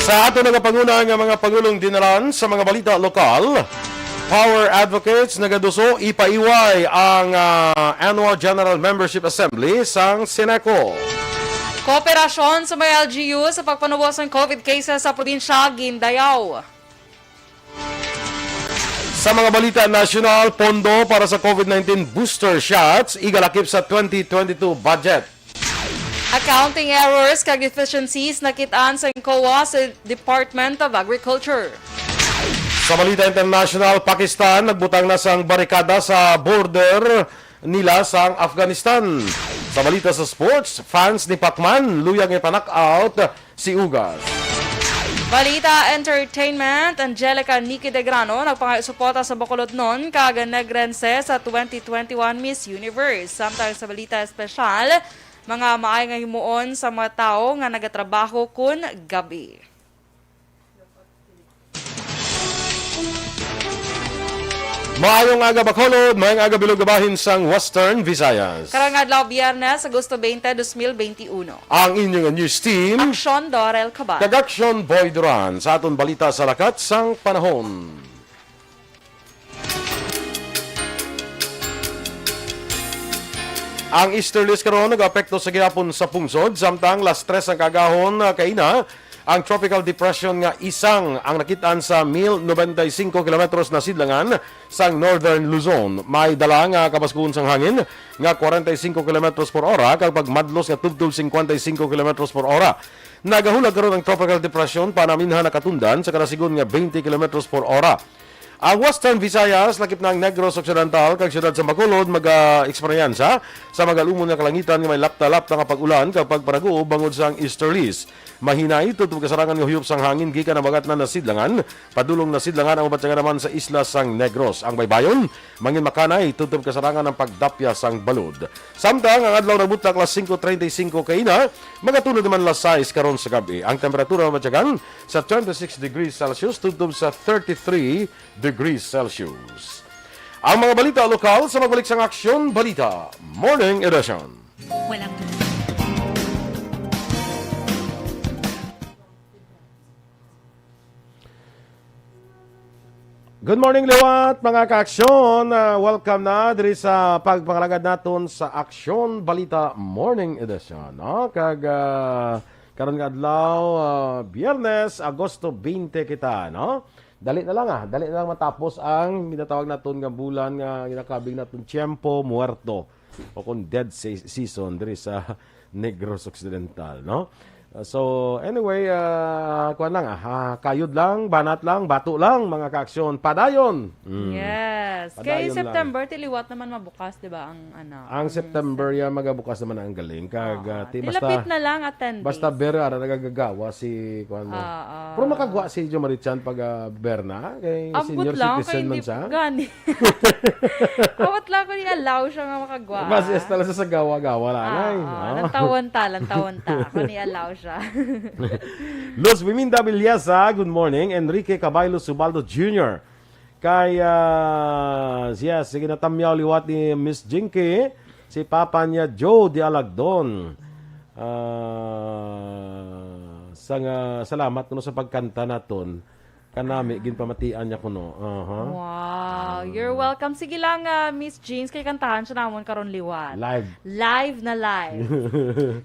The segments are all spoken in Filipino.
Sa ato nagapanguna nga mga pangulong dinaran sa mga balita lokal, Power Advocates nagaduso ipaiway ang Annual General Membership Assembly sang Sineco. Kooperasyon sa mga LGU sa pagpanuwas ng COVID cases sa probinsya Guindayaw. Sa mga balita national, pondo para sa COVID-19 booster shots igalakip sa 2022 budget. Accounting errors kag deficiencies nakitaan sa COA sa Department of Agriculture. Sa balita international, Pakistan nagbutang na sang barikada sa border nila sa Afghanistan. Sa balita sa sports, fans ni Pacman luyang ipanak-out si Ugas. Balita Entertainment, Angelica Nikki de Grano nagpangasuporta sa Bacolod noon kag nagrense sa 2021 Miss Universe. Samtang sa balita espesyal, mga maay nga himuon sa mga tao nga nagatrabaho kun gabi. Maayong aga Bacolod, maayong aga Bilugabahin sang Western Visayas. Karong adlaw Biyernes, Agosto 20, 2021. Ang inyong news team, Aksyon, Dorel, Cabatu. Aksyon Boy Duran, sa aton balita sa lakat sang panahon. Ang easterlies karon nag-apekto sa gihapon sa pungsod, samtang las 3 ang kagahon kaina ang tropical depression nga isang ang nakitaan sa 1095 kilometros na sidlangan sang northern Luzon. May dala nga kabaskuhon sang hangin nga 45 kilometros per ora kag pagmadlos nga tubtub 55 kilometros per ora. Nagahulag karon ang tropical depression panaminhan nakatundan sa kadasigon nga 20 kilometros per ora. Ang Western Visayas, lakip ng Negros Occidental, kag siyudad sa Bacolod, mag-eksperyensa sa magalumon nga kalangitan nga may lapta-lapta nga pag-ulan kapag paraguo bangod sa ang easterlies. Mahinay, tutub kasarangan nga huyop sang hangin, gikan na bagat na nasidlangan, padulong nasidlangan ang ubatsaga naman sa isla sang Negros. Ang baybayon, mangin makanay, tutub kasarangan ng pagdapya sang balod. Samtang, ang adlaw nabutak las 5:35 kaina, magatunod naman las 6 karon sa gabi. Ang temperatura mabatsagan sa 26 degrees Celsius, tutub sa 33 degrees Celsius. Ang mga balita lokal sa magbalik sang Aksyon Balita Morning Edition. Walang Good morning liwat mga ka-aksyon. Welcome na diri sa pagpangalagad naton sa Aksyon Balita Morning Edition. No? Karon nga adlaw Biyernes, Agosto 20 kita, no? Dali na lang matapos ang minatawag naton nga bulan nga ginakabig naton Tiempo Muerto o kung dead season diri sa Negros Occidental, no? So anyway, kuan lang kayod lang, banat lang, bato lang mga ka-aksyon, padayon. Yes. Kay September tiliwat naman mabukas, 'di ba, ang ano? Ang September ya magabukas naman ang galing kag Dilapit na lang attend. basta bera nagagagawa si kuan mo. Pero makagwa si Jo Marichan pag berna kay senior citizen man siya. Gani. Awat lang ko ni allow siya nga makagwa. Mas estala sa gawa-gawa lang ay. Lantawan ta. Ako ni allow siya. Los Biminda Villasa, good morning. Enrique Caballo Subaldo Jr. Kay sige na tamyaw liwat ni Miss Jinky, si Papa niya Joe de Alagdon. Salamat kuno sa pagkanta naton. Kanami ginpamatian niya kuno. Wow, you're welcome. Sige lang, Miss Jeans, kay kantahan siya namon karon liwat. Live na live.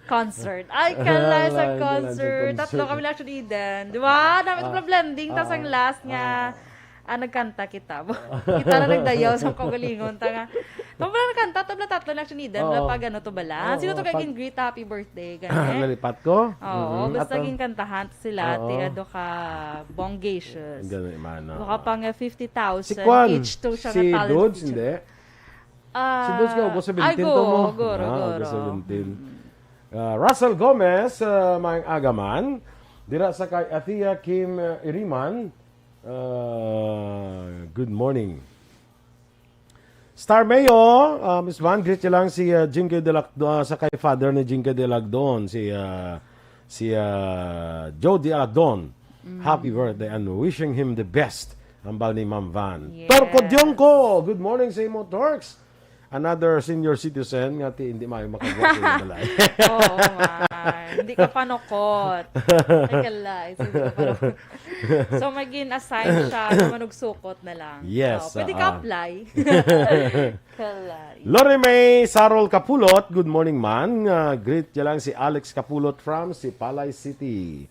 Concert. Ay, live sa concert. Tatlo kami lang siya din. Di ba? Dami ito blending. Tapos ang last nga, nagkanta kita. Kita na nagdayaw sa kagalingon. Tabla nagkanta, tatlo na siya din. Pag ano to bala. Sino to kaging greet happy birthday? Nalipat ko? Oo, basta ging kantahan sila. Tiado ka bongacious. Ganun man. Baka pang 50,000 Si Kwan, each to siya si talent Dudes, teacher. hindi? Si Dudes ka, August 17 to mo. Goro. August 17. Russell Gomez, mga agaman. Dira sa kay Athea Kim Iriman. Good morning. Star Mayo, Miss Van, greet niyo lang si Jinke de Lagdon, sa kay father ni Jinke de Lagdon, si Joe de Lagdon. Happy birthday and wishing him the best. Ambal ni Ma'am Van. Yes. Torko Dionko, good morning sa imo, Torks. another senior citizen nga ti hindi mayo makagawa sa balay. Oo, man. Hindi ka panukot. Ay, kalay. So, hindi ka panukot. So, mag-in-assign siya na manugsukot na lang. Yes. Pwede ka apply. Kalay. Lori May Sarol Kapulot, good morning man. Greet niya lang si Alex Kapulot from Sipalay City.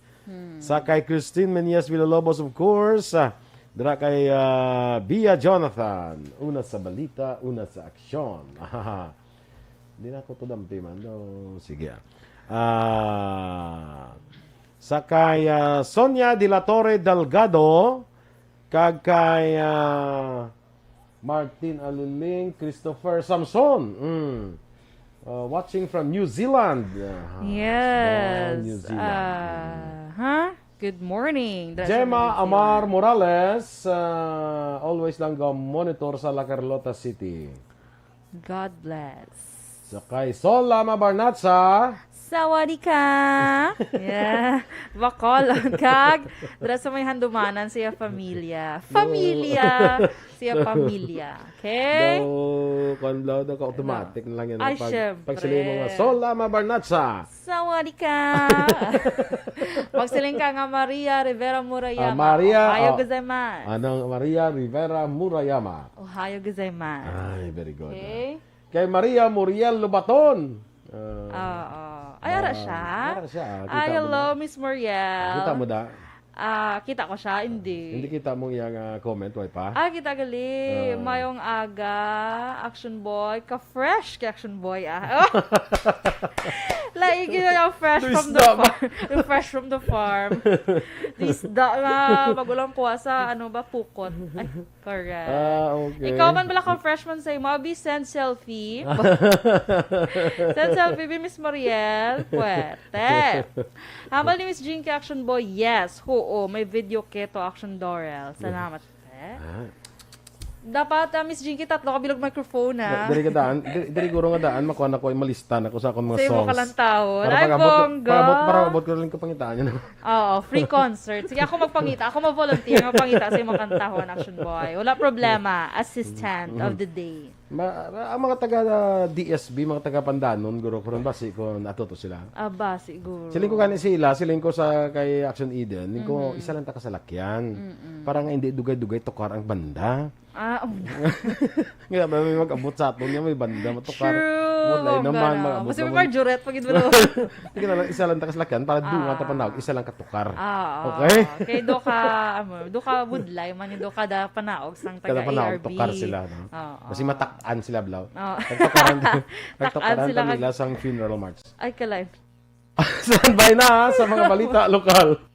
Sa kay Christine Menyes Villalobos, of course. Dira kay Bia Jonathan. Una sa Balita, una sa Aksyon. Hindi na ako to dampi man. No, sige. Sa kay Sonia de la Torre Delgado. Kag kay Martin Aliling, Christopher Samson. Watching from New Zealand. Yes. New Zealand. Good morning. Gemma Amar Morales, always lang monitor sa La Carlota City. God bless. Sa kay Sol Lama Barnatsa. Sawadika. Yeah. Bacolod kag. Dara sa may handumanan siya pamilya. Siya pamilya. Okay? Daw ka automatic na lang yan. Ay, syempre. Pag sila mga Sol Lama Barnatsa. Sawadika. Pag siling ka nga Maria Rivera Murayama. Ohayo gozaimasu. Anong Maria Rivera Murayama. Ohayo gozaimasu. Ay, very good. Okay? Kay Maria Muriel Lubaton. Ay, ara siya? Ara siya. Ay, hello, Miss Muriel. Kita mo da? Kita ko siya? Hindi. Hindi kita mong iyang comment, way pa? Kita gali. Mayong aga, Action Boy. Ka-fresh ka Action Boy, Laigi na yung fresh from the farm. Yung fresh from the farm. Isda nga, magulang kuha sa, pukot. Ay, correct. Okay. Ikaw man bala ka freshman sa'yo, mabi send selfie. Send selfie, Miss Mariel. Pwede. Habal ni Miss Jean ka Action Boy, yes. Oo, may video keto Action Dorel. Salamat. Dapat, Miss Jinky, tatlo ka bilog microphone, ha? Dari guro nga daan, makuha na ko, malista na ko sa akong mga songs. Sa'yo mo kalantawon. Ay, bongga! Para abot ko rin kapangitaan yun. Oo, free concert. Sige, ako magpangita. Ako mag-volunteer, magpangita sa'yo mo kantahon, Action Boy. Wala problema. Assistant of the day. Ang mga taga DSB, mga taga Pandanon, guro ko rin basi ko natuto sila. Aba, siguro. Siling ko kanin sila, siling ko sa kay Action Eden, ko isa lang ta kasalakyan. Parang hindi dugay-dugay tukar ang banda. Nga ba may mag-abot sa aton niya, may banda matukar. True. Naman mag-abot. Kasi may marjorette pag ito. Sige na lang, isa lang ta kasalakyan para dunga ta panawag, isa lang katukar. Okay? Okay, do ka budlay man do ka da panaog sang taga panawag, ARB. tukar sila. No? Kasi matak-an sila, Blaw. Takaan sila nila sang funeral march. Ay, kalay. Standby na sa mga balita lokal.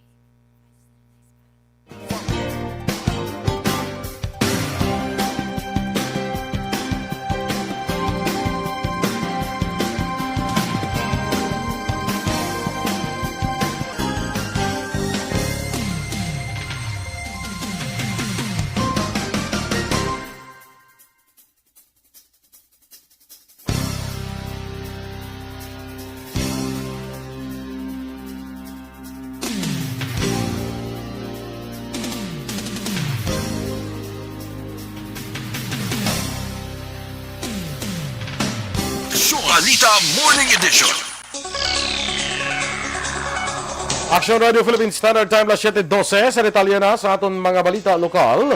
Balita Morning Edition. Action Radio Philippines Standard Time, 7:12 sa detalye na sa aton mga balita lokal.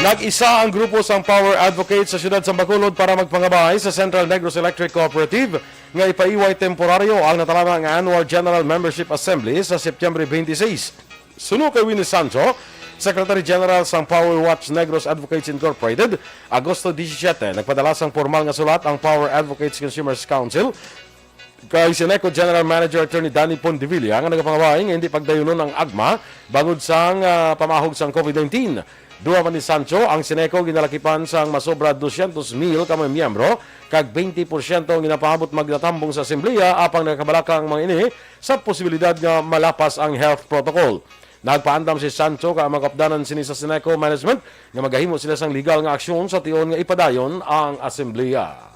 Nag-isa ang grupo sang Power Advocates sa siyudad sa Bacolod para magpangabay sa Central Negros Electric Cooperative nga ipaiway temporaryo ang natalama nga Annual General Membership Assembly sa Setyembre 26. Suno kay Winnie Sancho, Secretary General sang Power Watch Negros Advocates Incorporated, Agosto 17, nagpadala sang formal nga sulat ang Power Advocates Consumers Council kay Sineco General Manager Attorney Danny Pondevilla nga nagapangabay nga hindi pagdayunon ang agma bangod sang pamahog sang COVID-19. Duwa man ni Sancho, ang Sineco ginalakipan sang masobra 200,000 ka mga miyembro kag 20% ginapaabot magtatambong sa asembleya apang nakabalakang mga ini sa posibilidad nga malapas ang health protocol. Nagpaandam si Sancho ka magkapdanan sini sa Sineco Management nga magahimo sila sang legal nga aksyon sa tion nga ipadayon ang asembleya.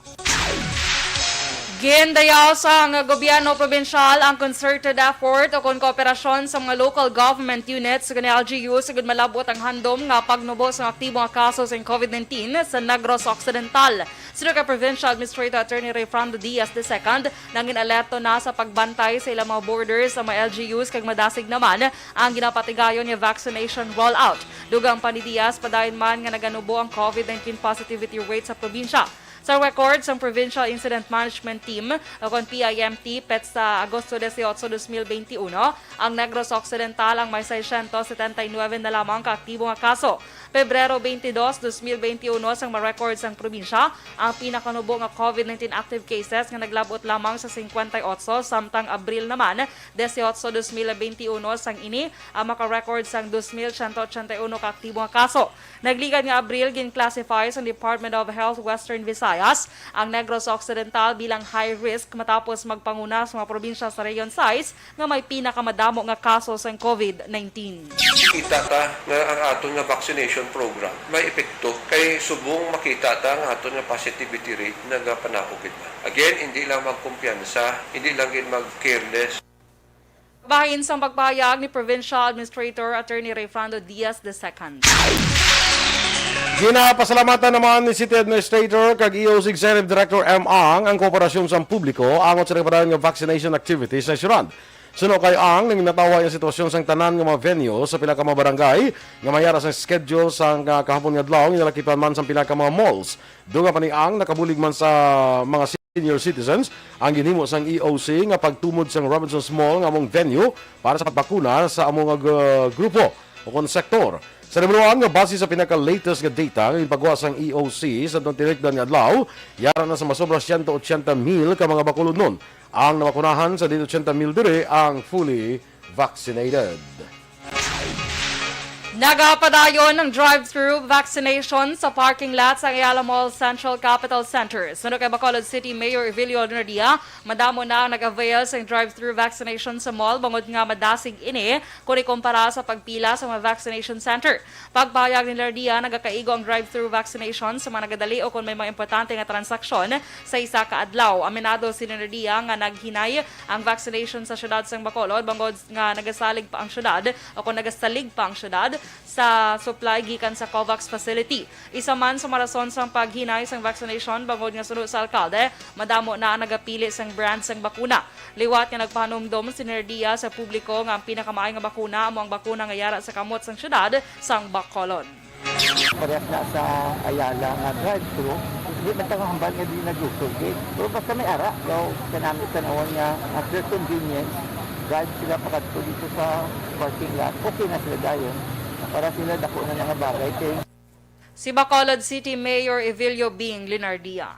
Gindayaw sa gobyerno probinsyal ang concerted effort o kooperasyon sa mga local government units sa LGU sa malabot ang handom nga pagnubo sa aktibong kaso sa COVID-19 sa Negros Occidental. Sino kay Provincial Administrator Attorney Rayfrando Diaz II nang inalerto na sa pagbantay sa ilang mga borders sa mga LGUs kag madasig naman ang ginapatigayon nga vaccination rollout. Dugang pa ni Diaz, padayon man nga naganubo ang COVID-19 positivity rate sa probinsya. Sa records ang Provincial Incident Management Team o PIMT pet sa Agosto 18, 2021, ang Negros Occidental ang may 679 na lamang kaaktibong kaso. Pebrero 22, 2021 sang ma-records ang probinsya ang pinakanubo nga COVID-19 active cases nga naglabot lamang sa 58, samtang Abril naman 18, 2021 sang ini ang maka-records sang 2,181 kaaktibong kaso. Nagligad nga Abril gin-classify sa Department of Health Western Visayas ang Negros Occidental bilang high risk matapos magpanguna sa mga probinsya sa Region 6 nga may pinakamadamo nga kaso sa COVID-19. Kita ta nga ang aton nga vaccination program may epekto kay subong makita ta ang aton nga positivity rate nagapanakupit na. Again, hindi lang magkumpiyansa, hindi lang gid mag-careless. Bahin sa pagpahayag ni Provincial Administrator Attorney Rayfrando Diaz II. Ginapasalamatan naman ni City Administrator kag EOC Executive Director M. Ang kooperasyon sa publiko angot sa nagpadayon nga vaccination activities sa syudad. Suno kay Ang nang natawa ang sitwasyon sang tanan nga mga venue sa pila ka mga barangay nga mayara sa schedule sang kahapon nga adlaw nga nalakipan man sa pila ka mga malls. Dunga pa ni Ang nakabulig man sa mga senior citizens ang ginhimo sang EOC nga pagtumod sang Robinson's Mall nga among venue para sa pagbakuna sa among grupo o kon sektor. Sa nabunuan nga base sa pinaka-latest nga data nga ipagawa sang EOC sa itong tinigdan nga adlaw, yara na sa masobra 180,000 ka mga bakulod nun. Ang nabakunahan sa 80,000 dire ang fully vaccinated. Nagapadayon ng drive-thru vaccination sa parking lot sa Ayala Mall Central Capital Center. Suno kay Bacolod City Mayor Evilio Nardia, madamo na ang nag-avail sa drive-thru vaccination sa mall bangod nga madasig ini kung ikumpara sa pagpila sa mga vaccination center. Pagpahayag ni Nardia, nagakaigo ang drive-thru vaccination sa mga nagadali o kung may mga importante nga transaksyon sa isa ka adlaw. Aminado si Nardia nga naghinay ang vaccination sa syudad sa Bacolod bangod nga nagasalig pa ang syudad o kung nagasalig pa ang syudad sa supply gikan sa COVAX facility. Isa man sa marason sang paghinay sang vaccination bangod nga sunod sa alkalde, madamo na ang nagapili sang brand sang bakuna. Liwat nga nagpahanumdom si Nerdia sa publiko nga ang pinakamaay nga bakuna amo ang bakuna nga yara sa kamot sang syudad sang Bacolod. Parehas na sa Ayala nga drive-thru, hindi man tanga hambal nga di naglusugit. Pero basta may ara, daw kanami tanawon nga after convenience, drive sila pakadto dito sa parking lot. Okay na sila dayon. Para sila dako na nga bagay kay Si Bacolod City Mayor Evilio Bing Linardia.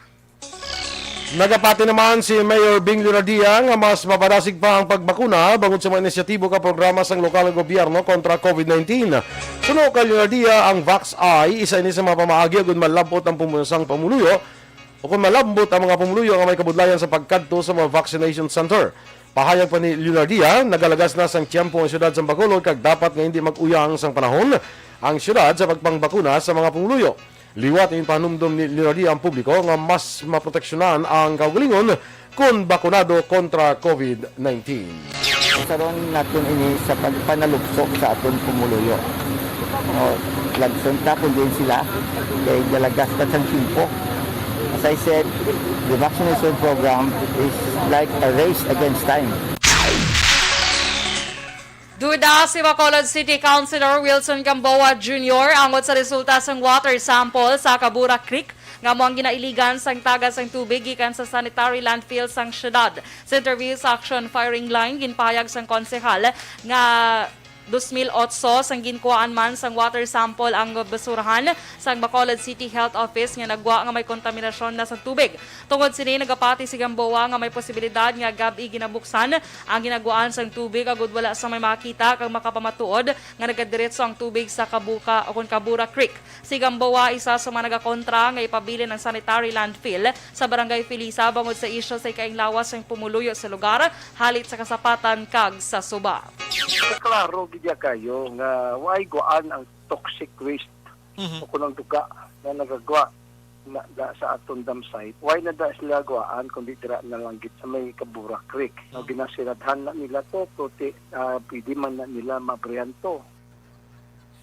Nagapati naman si Mayor Bing Linardia nga mas mapadasig pa ang pagbakuna bangod sa mga inisyatibo ka programa sang lokal ng gobyerno kontra COVID-19. Suno kay Linardia ang Vax-I, isa ini sa mga pamaagi kung malabot ang pumunsang pamuluyo o kung malambot ang mga pamuluyo nga may kabudlayan sa pagkadto sa mga vaccination center. Pahayag pa ni Lunardia, nagalagas na sang tiyempo ang syudad sa Bacolod kag dapat nga hindi mag-uyang sang panahon ang syudad sa pagpangbakuna sa mga pumuluyo. Liwat yung panumdom ni Lunardia ang publiko nga mas maproteksyonan ang kaugalingon kung bakunado kontra COVID-19. karon natin ini sa panalupsok sa aton pumuluyo. Lagson tapon din sila kay galagas ka sang timpo. As I said, the vaccination program is like a race against time. Duda si Bacolod City Councilor Wilson Gamboa Jr. angot sa resulta sang water sample sa Cabura Creek nga mo ang ginailigan sang tagas sang tubig gikan sa sanitary landfill sang syudad. Sa interview sa Aksyon firing line ginpahayag sang konsehal nga 2008 sang ginkuhaan man sang water sample ang basurahan sang Bacolod City Health Office nga nagwa nga may kontaminasyon na sa tubig. Tungod sini nagapati si Gamboa nga may posibilidad nga gabi ginabuksan ang ginagwaan sang tubig agud wala sa may makita kag makapamatuod nga nagadiretso ang tubig sa Kabuka o Cabura Creek. Si Gamboa isa sa mga nagakontra nga ipabili ng sanitary landfill sa Barangay Filisa bangod sa isyu sa ikaing lawas sang pumuluyo sa lugar halit sa kasapatan kag sa suba. Klaro gidya kayo nga why guan ang toxic waste o kunang duga na nagagawa na sa aton dam site. Why na da sila guaan kundi dira na lang gid sa may Cabura Creek. No ginasiradhan na nila to pwede man na nila mabrianto.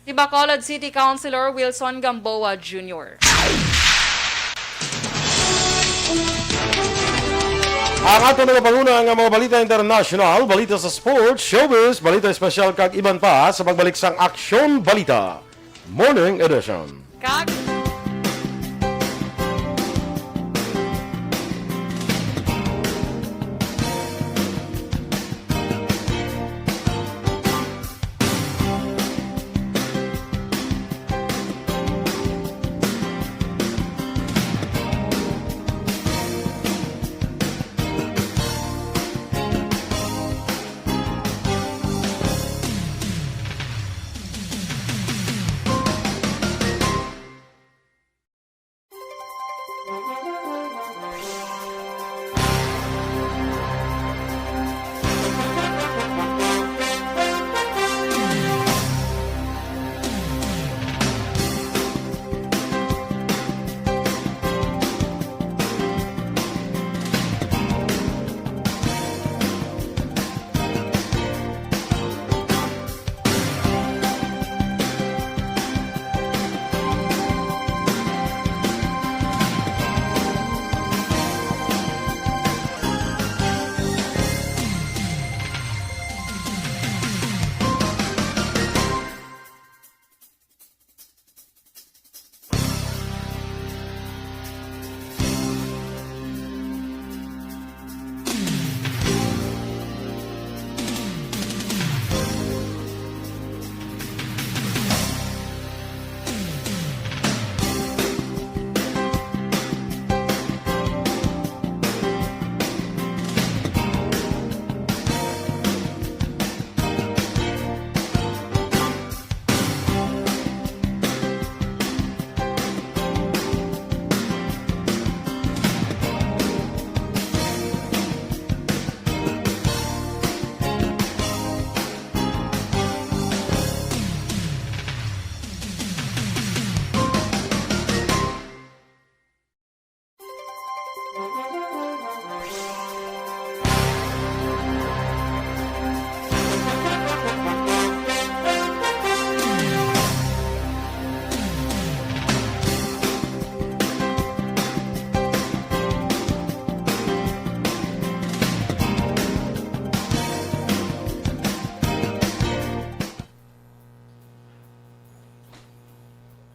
Si Bacolod City Councilor Wilson Gamboa Jr. Ang ato na panguna nga mga balita international, balita sa sports, showbiz, balita special kag iban pa sa pagbalik sang Aksyon Balita. Morning Edition. Kag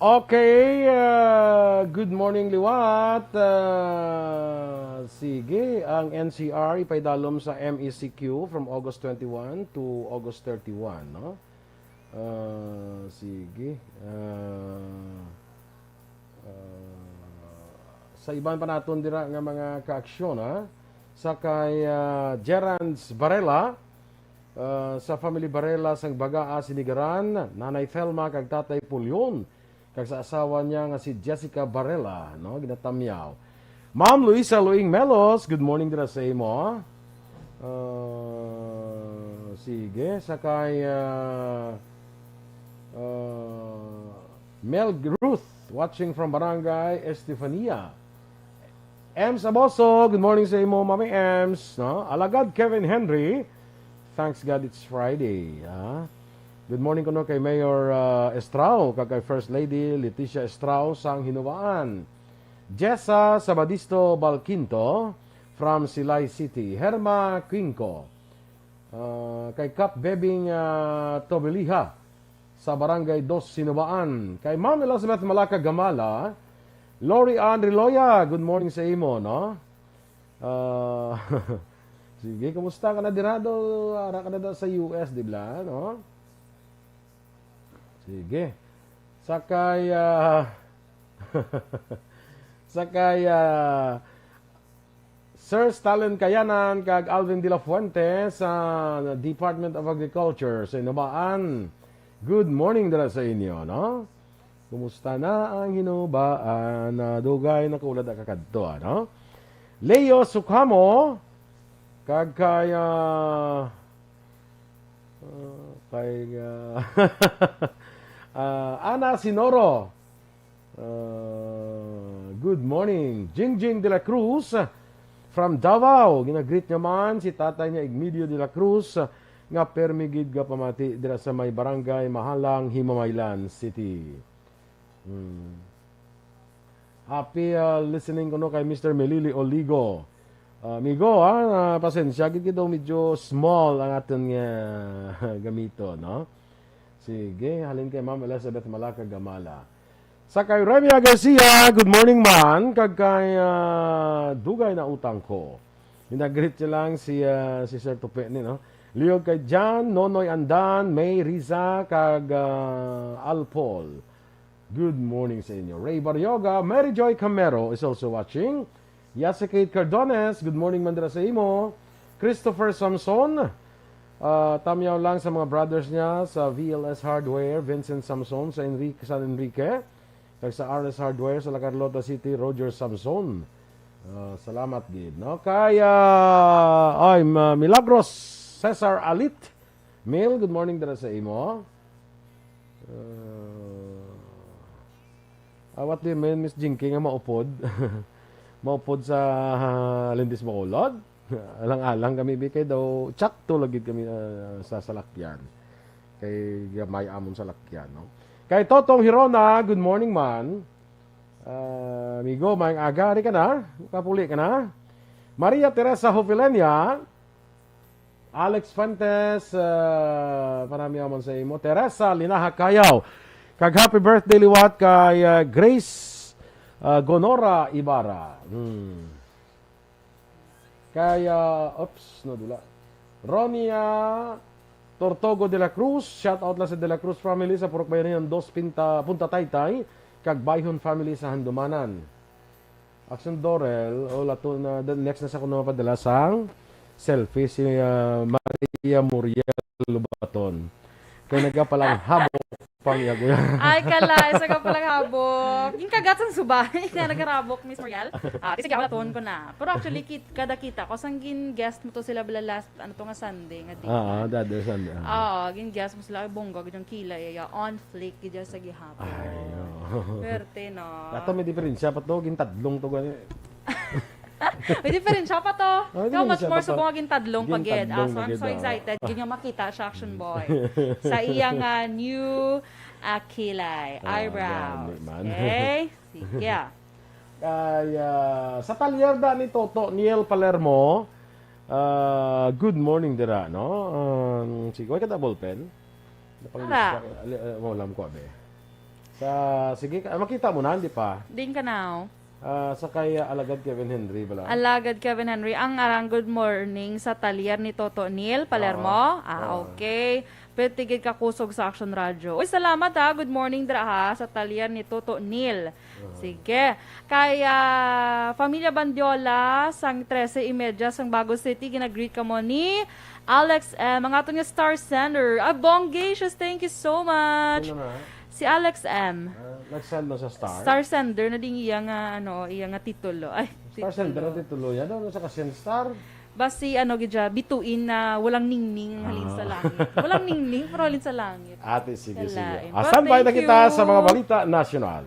Okay, good morning liwat. Sige, ang NCR ipaidalom sa MECQ from August 21 to August 31, no? Sige. Sa iban pa naton dira nga mga kaaksyon, ha? Sa kay Gerans Barela, sa family Barela sang Bagaa Sinigaran, Nanay Thelma kag Tatay Pulyon, kag sa asawa niya nga si Jessica Barela, no, ginatamyaw. Ma'am Luisa Luing Melos, good morning dira sa imo. Sige, sakay Mel Ruth watching from Barangay Estefania. Ems Aboso, good morning sa imo, Mami Ems, no? Alagad Kevin Henry, thanks God it's Friday, ha? Good morning kuno kay Mayor Estrao, kag kay First Lady Leticia Estrao sang Hinubaan. Jessa Sabadisto Balquinto from Silay City. Herma Quinco. Kay Kap Bebing Tobeliha sa Barangay 2 Sinubaan. Kay Ma'am Elizabeth Malaka Gamala. Lori Ann Riloya, good morning sa imo, no? Sige, kumusta ka na dirado? Ara ka na daw sa US, di ba, no? Sige. Sakay Sir Stalin Kayanan kag Alvin De La Fuente sa Department of Agriculture sa Hinubaan. Good morning dala sa inyo, no? Kumusta na ang Hinubaan? Dugay na kaulad ang kakadto, no? Leo Sukamo kag kay Ana Sinoro, good morning. Jingjing de la Cruz from Davao. Ginagreet naman si tatay niya Igmedio de la Cruz nga permigid ga pamati dira sa may barangay Mahalang, Himamaylan City. Happy listening ko no kay Mr. Melili Oligo. Amigo, pasensya, gid daw medyo small ang aton nga gamito, no? Sige, halin kay Ma'am Elizabeth Malaka Gamala. Sa kay Remia Garcia, good morning man, kag kay dugay na utang ko. Hinagrit siya lang si Sir Tupi ni, no? Liog kay Jan, Nonoy Andan, May Riza, kag Alpol. Good morning sa inyo. Ray Baryoga, Mary Joy Camero is also watching. Yasikate Cardones, good morning mandra sa imo. Christopher Samson, tamyaw lang sa mga brothers niya sa VLS Hardware, Vincent Samson sa San Enrique, kag sa RS Hardware sa La Carlota City, Roger Samson. Salamat gid, no? Kaya Milagros Cesar Alit. Mail, good morning dara sa imo. What do you mean, Miss Jinky, nga maupod? Maupod sa Lindis Bacolod. Alang-alang kami bikay daw tsakto lagi kami sa salakyan. Kay may amon sa lakyan, no. Kay Totong Hirona, good morning man. Amigo, may aga ka na? Kapuli ka na? Maria Teresa Hovilenia, Alex Fuentes, marami amon sa imo. Teresa Linaha Kayaw. Kag happy birthday liwat kay Grace Gonora Ibarra. Kaya, nadula. Ronia Tortogo de la Cruz. Shout out lang sa de la Cruz family sa Purok Bayanihan 2 Punta Taytay. Kag Bayhon family sa Handumanan. Aksyon Dorel. Next na sa kuno mapadala sang selfie si Maria Muriel Lubaton. Kaya nagkapalang habok pang yagoy. Ay, kala, isa ka palang habok. Yung kagat sa subay na nagarabok, Miss Muriel. Sige, ako natuon ko na. Pero actually, kada kita ko, sang guest mo to sila bala last, nga Sunday, nga di. Dada Sunday. Guest mo sila, ay bongga, ganyang kilay, on flick, ganyang sa gihapon. Perte, no. Ato may diferensya pa to, gintadlong to gani. May diferensya pa to. How much more sa bongagin tadlong pagid. So I'm so pagid, excited. Ganyan makita siya, Action Boy. Sa iyang new kilay, eyebrow. Okay? Sige. Kaya, sa talyerda ni Toto, Niel Palermo, good morning dira, no? Sige, wala ka na ballpen? Walam ko, abe. Sige, makita mo na, hindi pa? Din ka now. Sa kay Alagad Kevin Henry bala. Alagad Kevin Henry. Ang arang good morning sa talyer ni Toto Neil Palermo. Okay. Petigid ka kusog sa Action Radio. Uy, salamat ha. Good morning dra ha sa talyer ni Toto Neil. Sige. Kaya Familia Bandiola sang 13:30 sang Bago City ginagreet ka mo ni Alex mga ato nga Star Sender. Bongacious, thank you so much. Si Alex M. Nag-send na sa Star? Star Sender na ding iya nga titulo. Ay, Star Sender na titulo yan? Ano sa kasyan Star? Basi gidya, bituin na walang ningning halin sa langit. Walang ningning pero halin sa langit. Ate, sige. Kalain. Standby na kita sa mga balita national.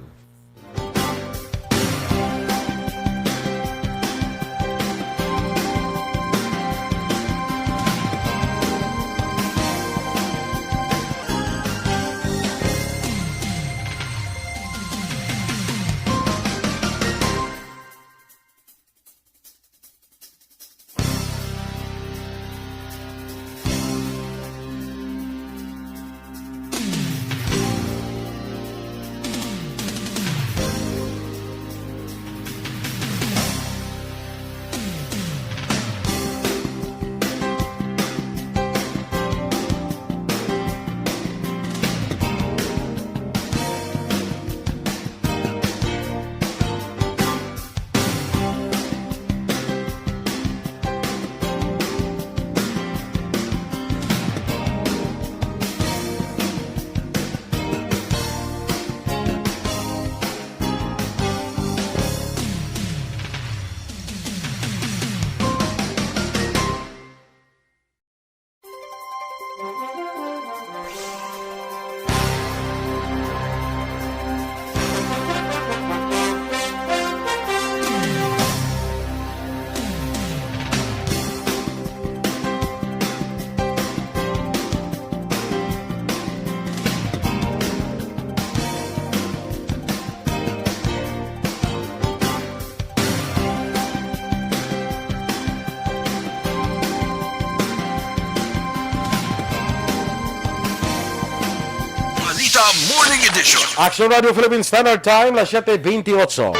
Balita Morning Edition. Aksyon Radio Philippine Standard Time, las 7:28.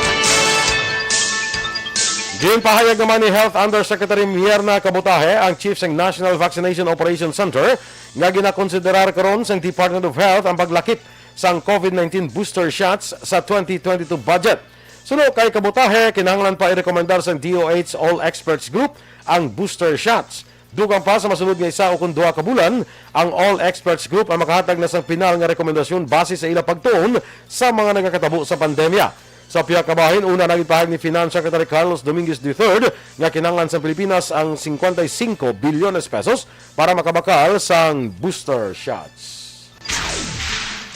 Ginpahayag naman ni Health Undersecretary Mierna Cabutahe, ang Chief ng National Vaccination Operations Center, nga ginakonsiderar karon sa Department of Health ang paglakip sa COVID-19 booster shots sa 2022 budget. Sunod kay Cabutahe, kinahanglan pa i-rekomendar sa DOH All Experts Group ang booster shots. Dugang pa sa masunod nga isa o kung 2 ka bulan, ang All Experts Group ang makahatag na sa pinal nga rekomendasyon base sa ilang pagtuon sa mga nagakatabo sa pandemya. Sa piyak kabahin, una nagipahag ni Finance Secretary Carlos Dominguez III nga kinahanglan sa Pilipinas ang 55 bilyones pesos para makabakal sa booster shots.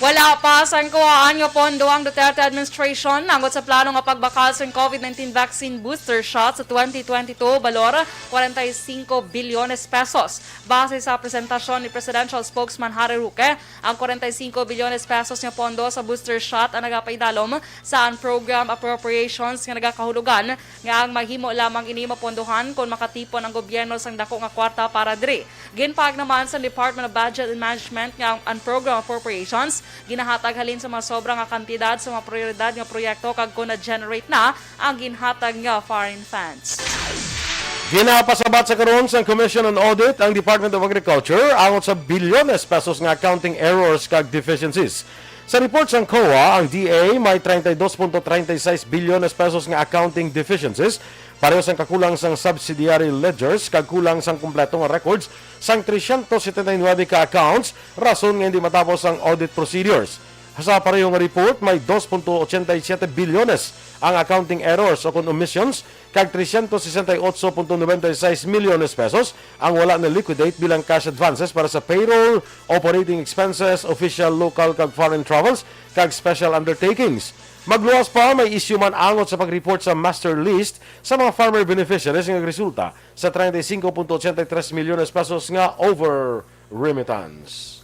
Wala pa sa kuhaan nga pondo ang Duterte administration angot sa plano nga pagbakal sa COVID-19 vaccine booster shot sa 2022 balor 45 bilyones pesos. Base sa presentasyon ni Presidential Spokesman Harry Roque, ang 45 bilyones pesos nga pondo sa booster shot ang nagapaidalom sa program appropriations nga nagakahulugan nga ang mahimo lamang ini mapondohan kung makatipon ang gobyerno sang dako nga kwarta para diri. Ginpahag naman sa Department of Budget and Management nga ang program appropriations ginahatag halin sa mga sobrang nga kantidad sa mga prioridad nga proyekto kag kung na-generate na ang ginhatag nga foreign funds. Ginapasabat sa karon sa Commission on Audit ang Department of Agriculture angot sa bilyones pesos nga accounting errors kag deficiencies. Sa report ng COA, ang DA may 32.36 bilyones pesos nga accounting deficiencies, pareho sang kakulang sang subsidiary ledgers kag kulang sang kumpleto nga records sang 379 ka accounts, rason nga hindi matapos ang audit procedures. Sa pareho nga report, may 2.87 bilyones ang accounting errors o omissions kag 368.96 milyones pesos ang wala na liquidate bilang cash advances para sa payroll, operating expenses, official, local kag foreign travels kag special undertakings. Magluwas pa, may issue man angot sa pag-report sa master list sa mga farmer beneficiaries nga resulta sa 35.83 milyones pesos nga over remittance.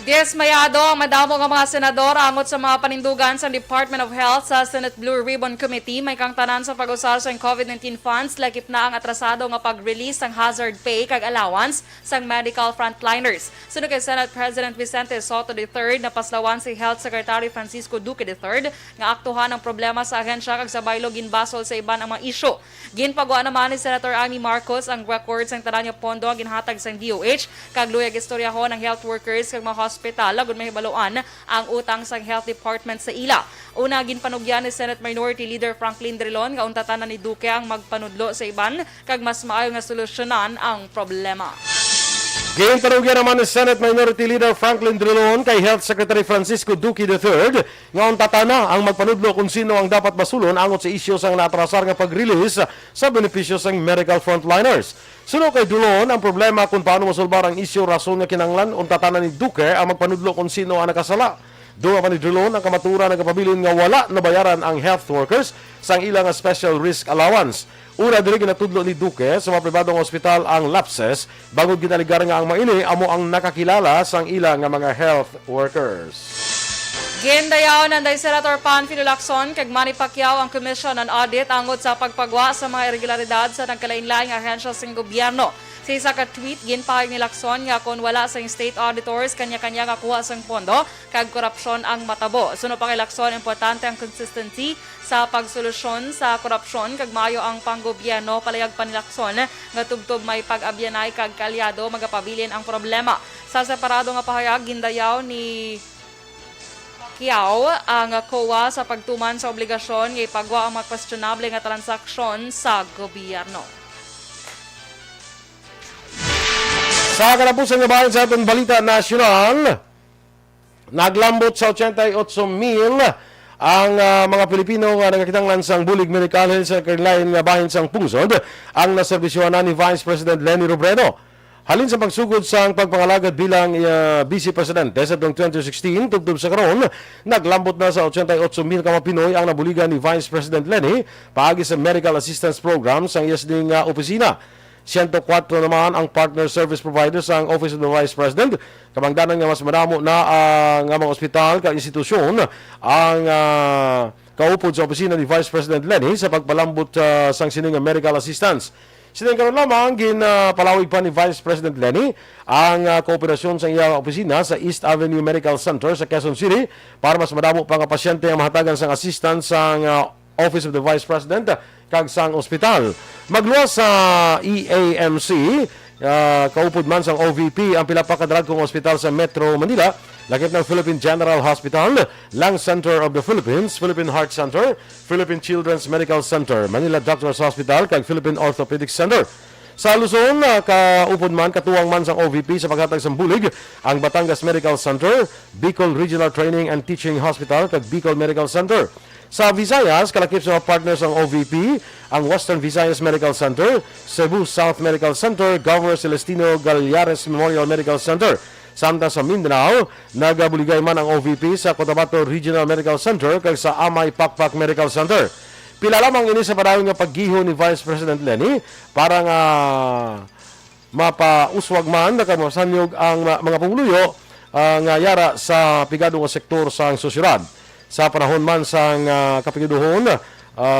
Dismayado ang madamo nga mga senador angot sa mga panindugan sa Department of Health sa Senate Blue Ribbon Committee. May kang tanan sa pag-usar sa COVID-19 funds, lakip na ang atrasado nga pag-release ng hazard pay kag allowance sa medical frontliners. Sunod kay Senate President Vicente Soto III, napaslawan si Health Secretary Francisco Duque III nga aktuhan ang problema sa ahensya kag sa baylo ginbasol sa iban ang mga isyu. Ginpagawa naman ni Senator Amy Marcos ang records ng tanan nga pondo ang ginhatag sa DOH kag luyag istoryahon ng health workers kag mga hospital lagod mahibaluan ang utang sa health department sa ila. Una ginpanugyan ni Senate Minority Leader Franklin Drilon nga untatanan ni Duque ang magpanudlo sa iban kag mas maayo nga solusyonan ang problema. Ginpanugyan naman ni Senate Minority Leader Franklin Drilon kay Health Secretary Francisco Duque III nga untatana ang magpanudlo kung sino ang dapat masulon angot sa isyu sang naatrasar nga pag-release sa benepisyo sang medical frontliners. Sunod kay Drilon, ang problema kung paano masulbar ang isyu rason nga kinanglan untatanan ni Duque ang magpanudlo kung sino ang nakasala. Doon pa ni Drilon ang kamatura nagpabilin nga wala nabayaran ang health workers sang ilang special risk allowance. Una diri ginatudlo ni Duque sa mga pribadong ospital ang lapses bago ginaligar nga ang maini amo ang nakakilala sang ilang nga mga health workers. Gindayaw ng Senator Panfilo Lacson kag Manny Pacquiao ang Commission on Audit angot sa pagpagwa sa mga irregularidad sa nagkalain-laing ahensya sa gobyerno. Sa isa ka tweet, ginpahayag ni Lacson nga kung wala sa state auditors kanya-kanya nga kuha sang pondo kag korupsyon ang matabo. Sunod pa kay Lacson, importante ang consistency sa pagsolusyon sa korupsyon kag maayo ang panggobyerno. Palayag pa ni Lacson nga tubtob may pag-abyanay kag kalyado magapabilin ang problema. Sa separado nga pahayag, gindayaw ni Pacquiao ang COA sa pagtuman sa obligasyon nga ipagwa ang mga questionable nga transaksyon sa gobyerno. Sa kalapusan nga bahin sa atong balita nasyonal, naglambot sa 88,000 ang mga Pilipino nga nagakitanglan sang bulig medical health sa kanilang bahin sang pungsod ang naserbisyohan na ni Vice President Leni Robredo. Halin sa pagsugod sa pagpangalagad bilang Vice Presidente sa 2016, tugtog sa karon, naglambot na sa 88,000 ka mga Pinoy ang nabuligan ni Vice President Leni paagi sa Medical Assistance Program sa iyasding opisina. 104 naman ang partner service providers sa Office of the Vice President. Kamangdanan nga mas madamo na ang mga ospital ka institusyon ang kaupod sa opisina ni Vice President Leni sa pagpalambot sang sining medical assistance. Sinangkaroon lamang ginapalawig pa ni Vice President Lenny ang kooperasyon sa iyang opisina sa East Avenue Medical Center sa Quezon City para mas madamo pa nga pasyente ang mahatagan sang assistance sa Office of the Vice President kag sang ospital. Magluwas sa EAMC, kaupod man sang OVP ang pila pa kadagkong ospital sa Metro Manila, lakip ng Philippine General Hospital, Lung Center of the Philippines, Philippine Heart Center, Philippine Children's Medical Center, Manila Doctors Hospital, kag Philippine Orthopedic Center. Sa Luzon, kaupod man, katuwang man sang OVP sa paghatag sang bulig, ang Batangas Medical Center, Bicol Regional Training and Teaching Hospital, kag Bicol Medical Center. Sa Visayas, kalakip sa mga partners ng OVP, ang Western Visayas Medical Center, Cebu South Medical Center, Governor Celestino Gallares Memorial Medical Center. Samtang sa Mindanao, nagabuligay man ang OVP sa Cotabato Regional Medical Center kag sa Amay Pakpak Medical Center. Pila lamang ini sa padawing nga paggiho ni Vice President Lenny para nga mapauswag man na masanyog ang mga pumuluyo nga yara sa pigado nga sektor sa sosyedad. Sa panahon man sa kapigaduhon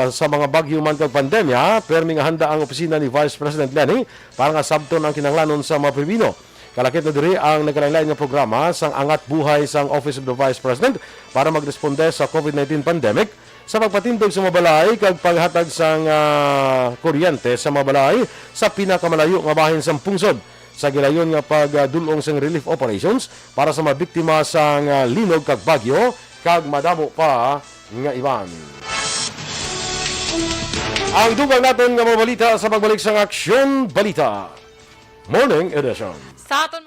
sa mga bagyo man kag pandemya, permi nga handa ang opisina ni Vice President Lenny para nga sabton ang kinahanglanon sa mga Pilipino. Kalakip na diri ang nagkalain-lain nga programa sang angat buhay sang Office of the Vice President para magresponde sa COVID-19 pandemic, sa pagpatindog sa mabalay kag paghatag sang kuryente sa mabalay sa pinakamalayo nga bahin sang pungsod, sa gilayon nga pagdulong sang relief operations para sa mga biktima sang linog kag bagyo kag madamo pa nga iban. Ang dugang natin nga mga balita sa pagbalik sa Aksyon Balita Morning Edition. Sa aton